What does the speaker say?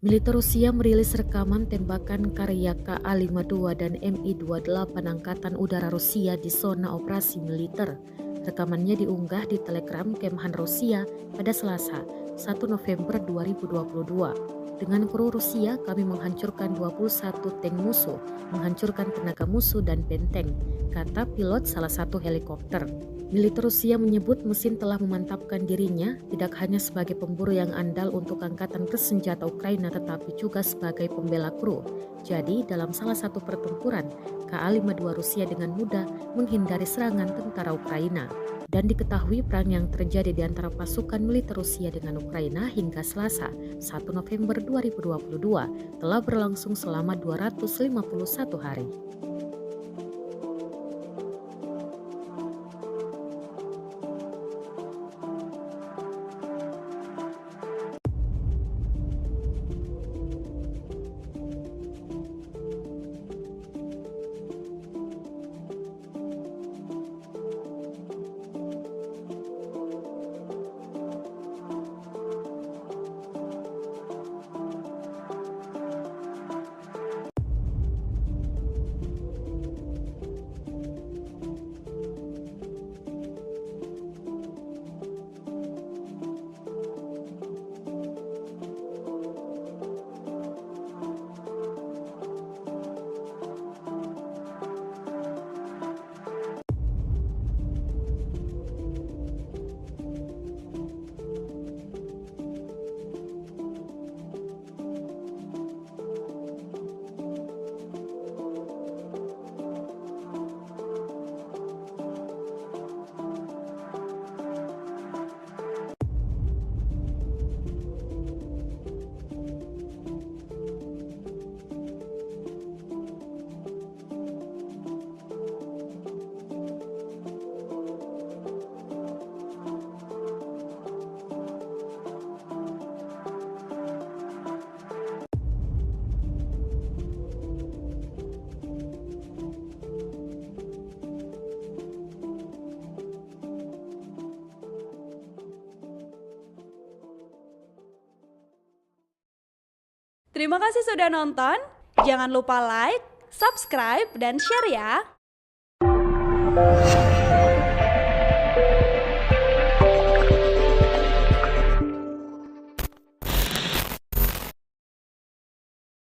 Militer Rusia merilis rekaman tembakan karya KA-52 dan Mi-28 Angkatan Udara Rusia di zona operasi militer. Rekamannya diunggah di Telegram Kemhan Rusia pada Selasa, 1 November 2022. Dengan kru Rusia, kami menghancurkan 21 tank musuh, menghancurkan tenaga musuh dan benteng, kata pilot salah satu helikopter. Militer Rusia menyebut mesin telah memantapkan dirinya tidak hanya sebagai pemburu yang andal untuk angkatan bersenjata Ukraina tetapi juga sebagai pembela kru. Jadi dalam salah satu pertempuran, KA-52 Rusia dengan mudah menghindari serangan tentara Ukraina. Dan diketahui perang yang terjadi di antara pasukan militer Rusia dengan Ukraina hingga Selasa, 1 November 2022 telah berlangsung selama 251 hari. Terima kasih sudah nonton. Jangan lupa like, subscribe, dan share ya.